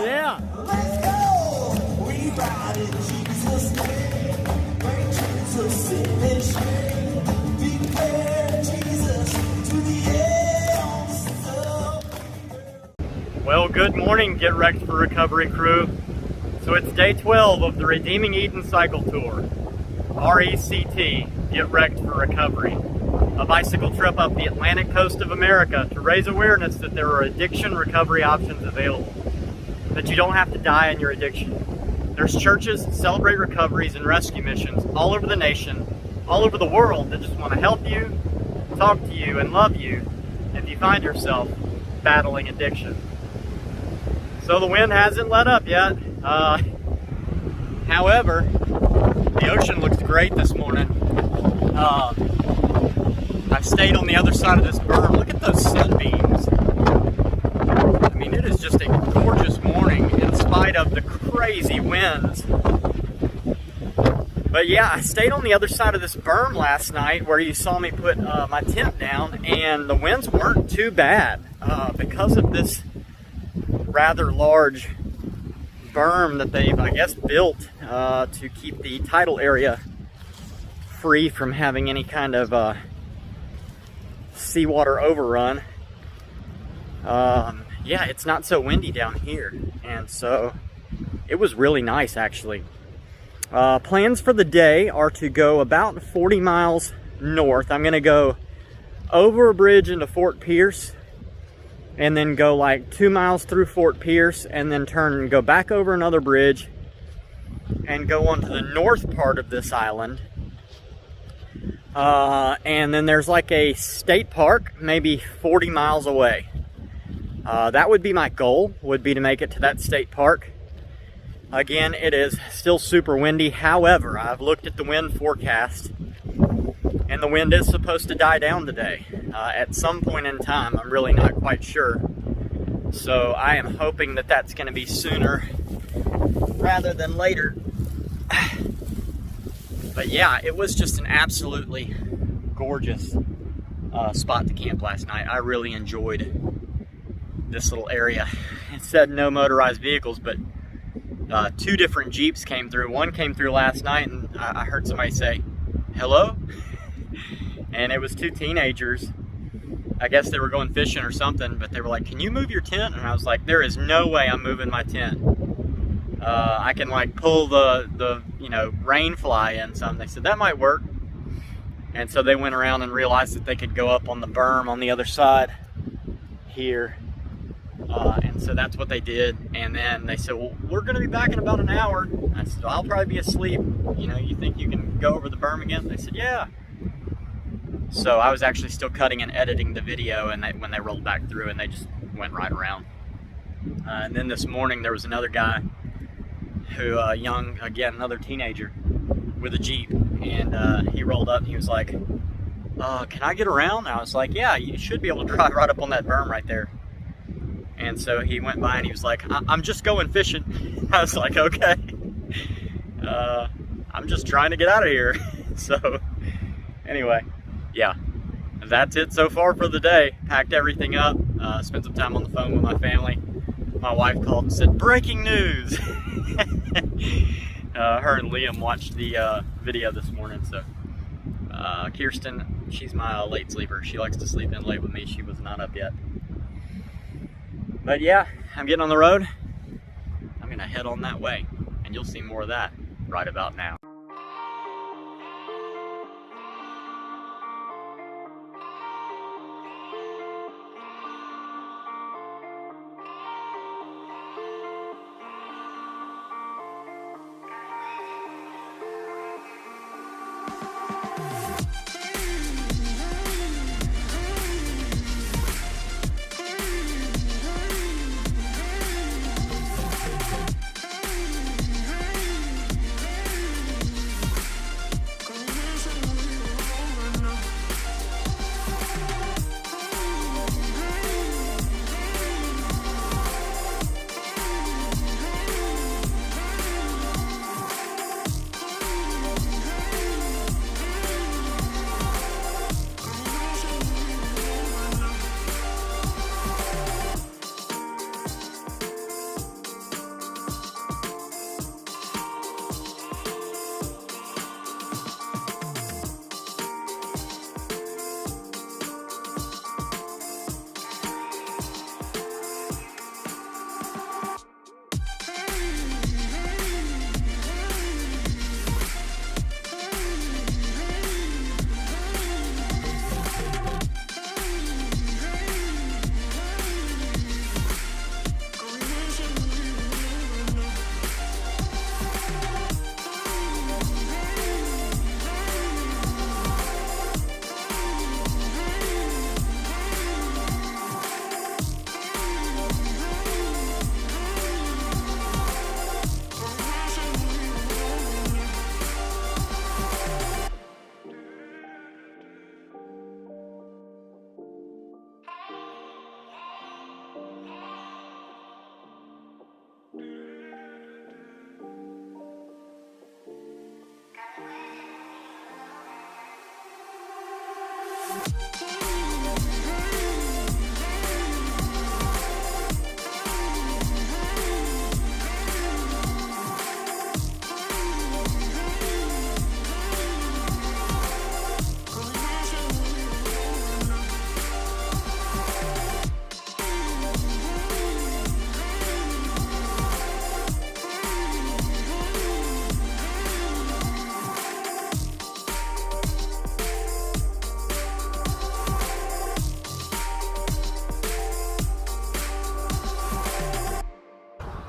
Yeah. Let's go. We ride in Jesus' name. Bring Jesus in shame. Declare Jesus to the end. Well, good morning, Get Wrecked for Recovery crew. So it's day 12 of the Redeeming Eden Cycle Tour. REACT, Get Wrecked for Recovery. A bicycle trip up the Atlantic coast of America to raise awareness that there are addiction recovery options available. That you don't have to die in your addiction. There's churches that celebrate recoveries and rescue missions all over the nation, all over the world, that just want to help you, talk to you, and love you if you find yourself battling addiction. So the wind hasn't let up yet. However, the ocean looks great this morning. I've stayed on the other side of this berm. Look at those sunbeams. I mean, it is just a gorgeous morning in spite of the crazy winds. But yeah, I stayed on the other side of this berm last night where you saw me put my tent down, and the winds weren't too bad because of this rather large berm that they've, I guess, built to keep the tidal area free from having any kind of seawater overrun. Yeah, it's not so windy down here, and so it was really nice actually. Plans for the day are to go about 40 miles north. I'm gonna go over a bridge into Fort Pierce, and then go like 2 miles through Fort Pierce, and then turn and go back over another bridge and go onto the north part of this island. And then there's like a state park maybe 40 miles away. That would be my goal, would be to make it to that state park. Again, it is still super windy. However, I've looked at the wind forecast, and the wind is supposed to die down today at some point in time. I'm really not quite sure. So I am hoping that that's going to be sooner rather than later. But yeah, it was just an absolutely gorgeous spot to camp last night. I really enjoyed this little area. It said no motorized vehicles, but 2 different Jeeps came through. One came through last night, and I heard somebody say, hello? And it was 2 teenagers. I guess they were going fishing or something, but they were like, can you move your tent? And I was like, there is no way I'm moving my tent. I can like pull the you know, rain fly in some. They said that might work. And so they went around and realized that they could go up on the berm on the other side here. And so that's what they did. And then they said, well, we're going to be back in about an hour. I said, well, I'll probably be asleep. You know, you think you can go over the berm again? They said, yeah. So I was actually still cutting and editing the video, and when they rolled back through, and they just went right around. And then this morning there was another guy who, young, again, another teenager with a Jeep, and he rolled up and he was like, can I get around? And I was like, yeah, you should be able to drive right up on that berm right there. And so he went by and he was like, I'm just going fishing. I was like, okay. I'm just trying to get out of here. So anyway, yeah, that's it so far for the day. Packed everything up, spent some time on the phone with my family. My wife called and said, breaking news. Her and Liam watched the video this morning. So Kirsten, she's my late sleeper. She likes to sleep in late with me. She was not up yet. But yeah, I'm getting on the road. I'm gonna head on that way, and you'll see more of that right about now.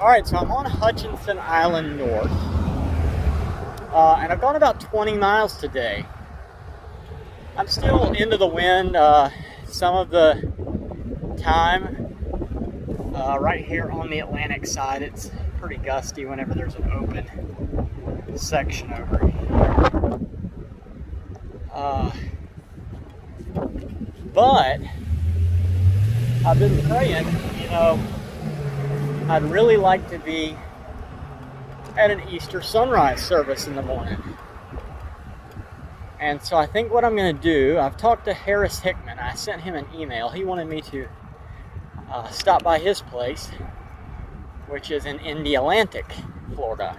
Alright, so I'm on Hutchinson Island North, and I've gone about 20 miles today. I'm still into the wind some of the time. Right here on the Atlantic side, it's pretty gusty whenever there's an open section over here. But I've been praying, I'd really like to be at an Easter sunrise service in the morning. And so I think what I'm going to do, I've talked to Harris Hickman. I sent him an email. He wanted me to stop by his place, which is in Indialantic, Florida.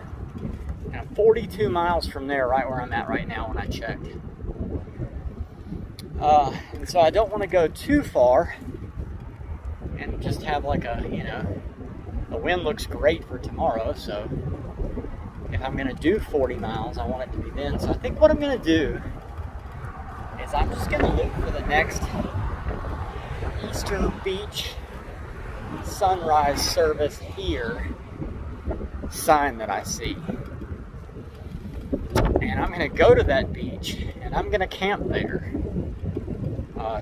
And I'm 42 miles from there, right where I'm at right now when I checked. And so I don't want to go too far and just have like the wind looks great for tomorrow, so if I'm going to do 40 miles, I want it to be then. So I think what I'm going to do is I'm just going to look for the next Easter Beach sunrise service here sign that I see. And I'm going to go to that beach and I'm going to camp there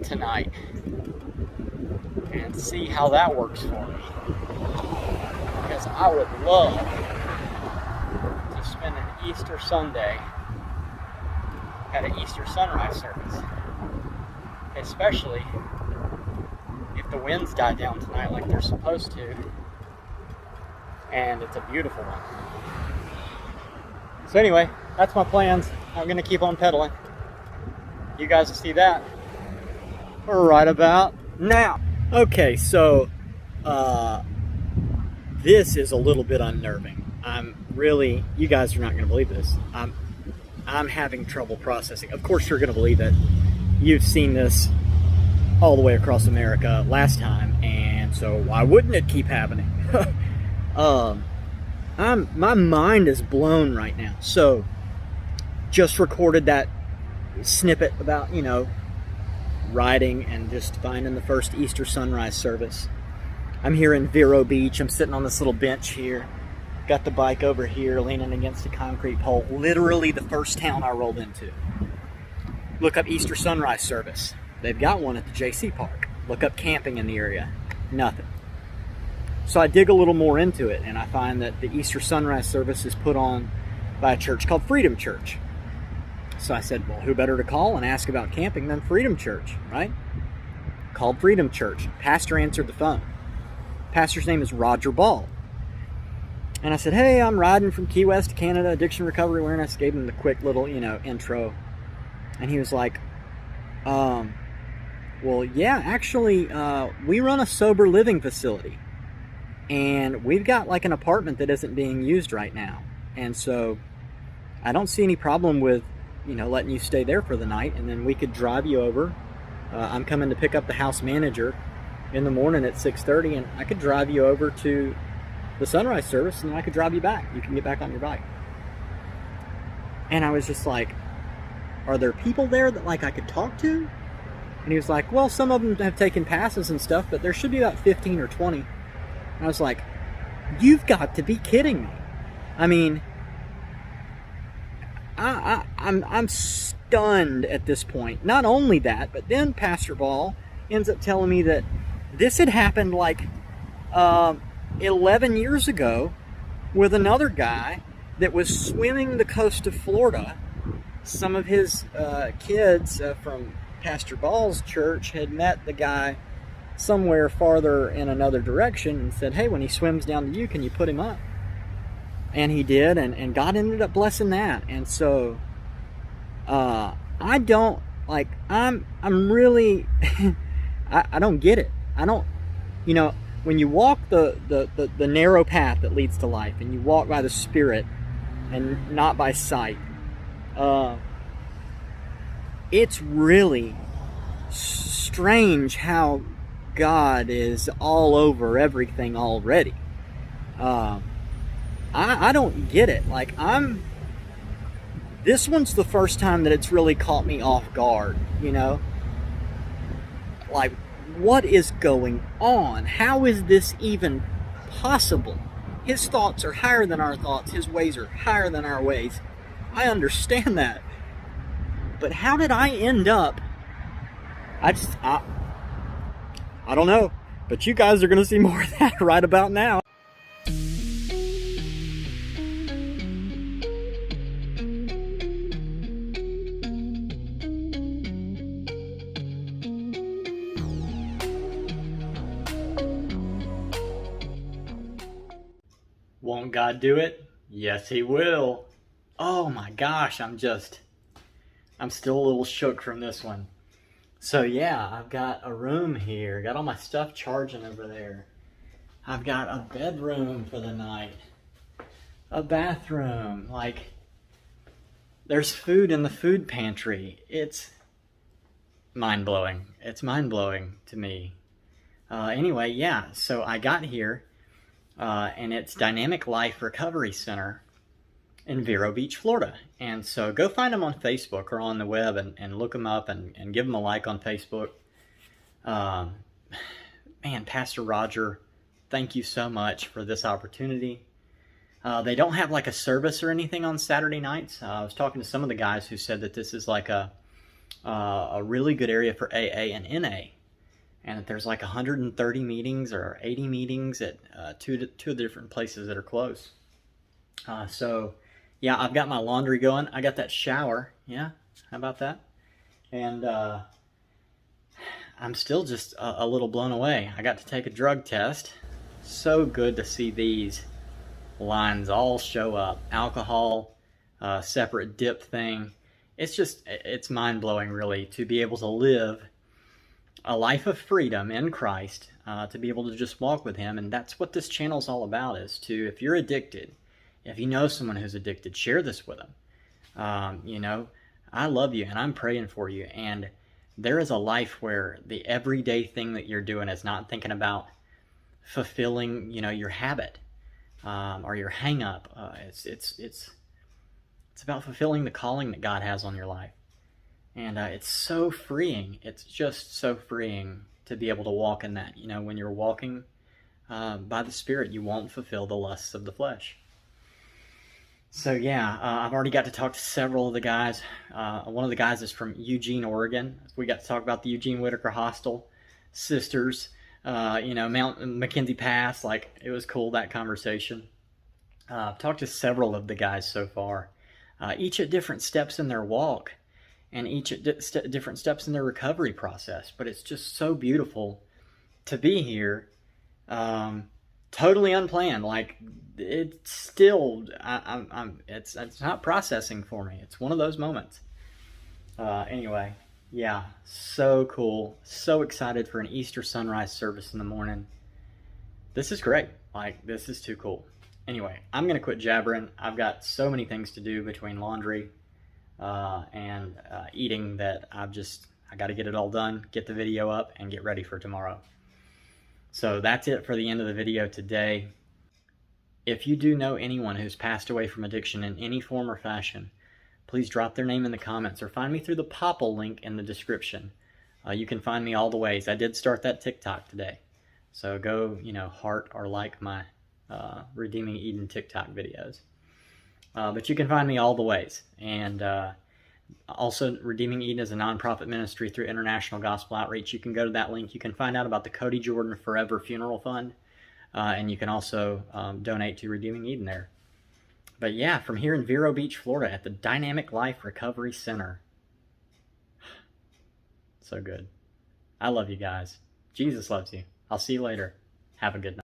tonight and see how that works for me. Because I would love to spend an Easter Sunday at an Easter sunrise service. Especially if the winds die down tonight like they're supposed to. And it's a beautiful one. So anyway, that's my plans. I'm going to keep on pedaling. You guys will see that right about now. Okay, so this is a little bit unnerving. You guys are not going to believe this. I'm having trouble processing. Of course you're going to believe it. You've seen this all the way across America last time, and so why wouldn't it keep happening? My mind is blown right now. So just recorded that snippet about, riding and just finding the first Easter sunrise service. I'm here in Vero Beach. I'm sitting on this little bench here. Got the bike over here leaning against a concrete pole. Literally the first town I rolled into. Look up Easter sunrise service. They've got one at the JC Park. Look up camping in the area. Nothing. So I dig a little more into it and I find that the Easter sunrise service is put on by a church called Freedom Church. So I said, well, who better to call and ask about camping than Freedom Church, right? Called Freedom Church. Pastor answered the phone. Pastor's name is Roger Ball. And I said, hey, I'm riding from Key West to Canada, addiction recovery awareness. Gave him the quick little, intro. And he was like, well, yeah, actually, we run a sober living facility. And we've got like an apartment that isn't being used right now. And so I don't see any problem with, letting you stay there for the night. And then we could drive you over. I'm coming to pick up the house manager in the morning at 6:30. And I could drive you over to the sunrise service and then I could drive you back. You can get back on your bike. And I was just like, are there people there that I could talk to? And he was like, well, some of them have taken passes and stuff, but there should be about 15 or 20. And I was like, you've got to be kidding me. I mean, I'm stunned at this point. Not only that, but then Pastor Ball ends up telling me that this had happened 11 years ago with another guy that was swimming the coast of Florida. Some of his kids from Pastor Ball's church had met the guy somewhere farther in another direction and said, hey, when he swims down to you, can you put him up? And he did, and God ended up blessing that. And so I don't I'm really I don't get it. I don't, when you walk the narrow path that leads to life and you walk by the Spirit and not by sight, it's really strange how God is all over everything already. I don't get it. This one's the first time that it's really caught me off guard, What is going on? How is this even possible? His thoughts are higher than our thoughts. His ways are higher than our ways. I understand that. But how did I end up? I don't know. But you guys are going to see more of that right about now. Won't God do it? Yes, He will. Oh my gosh, I'm still a little shook from this one. So yeah, I've got a room here. Got all my stuff charging over there. I've got a bedroom for the night. A bathroom. Like, there's food in the food pantry. It's mind-blowing. It's mind-blowing to me. Anyway, yeah, so I got here. And it's Dynamic Life Recovery Center in Vero Beach, Florida. And so go find them on Facebook or on the web and look them up and give them a like on Facebook. Man, Pastor Roger, thank you so much for this opportunity. They don't have like a service or anything on Saturday nights. I was talking to some of the guys who said that this is like a really good area for AA and NA. And that there's like 130 meetings or 80 meetings at two different places that are close. So, yeah, I've got my laundry going. I got that shower. Yeah, how about that? And I'm still just a little blown away. I got to take a drug test. So good to see these lines all show up. Alcohol, separate dip thing. It's mind-blowing, really, to be able to live a life of freedom in Christ, to be able to just walk with Him. And that's what this channel is all about, is to, if you're addicted, if you know someone who's addicted, share this with them. You know, I love you and I'm praying for you. And there is a life where the everyday thing that you're doing is not thinking about fulfilling, you know, your habit or your hang up. It's about fulfilling the calling that God has on your life. And it's so freeing. It's just so freeing to be able to walk in that. You know, when you're walking by the Spirit, you won't fulfill the lusts of the flesh. So yeah, I've already got to talk to several of the guys. One of the guys is from Eugene, Oregon. We got to talk about the Eugene Whitaker Hostel sisters, you know, Mount McKenzie Pass. Like, it was cool, that conversation. I've talked to several of the guys so far, each at different steps in their walk. And each at different steps in their recovery process. But it's just so beautiful to be here, totally unplanned. Like, it's still, it's not processing for me. It's one of those moments. Anyway, yeah, so cool. So excited for an Easter sunrise service in the morning. This is great. Like, this is too cool. Anyway, I'm going to quit jabbering. I've got so many things to do between laundry and eating that I got to get it all done, get the video up, and get ready for tomorrow. So that's it for the end of the video today. If you do know anyone who's passed away from addiction in any form or fashion, please drop their name in the comments or find me through the Popple link in the description. You can find me all the ways. I did start that TikTok today. So go, you know, heart or like my Redeeming Eden TikTok videos. But you can find me all the ways. And also, Redeeming Eden is a nonprofit ministry through International Gospel Outreach. You can go to that link. You can find out about the Cody Jordan Forever Funeral Fund. And you can also donate to Redeeming Eden there. But yeah, from here in Vero Beach, Florida at the Dynamic Life Recovery Center. So good. I love you guys. Jesus loves you. I'll see you later. Have a good night.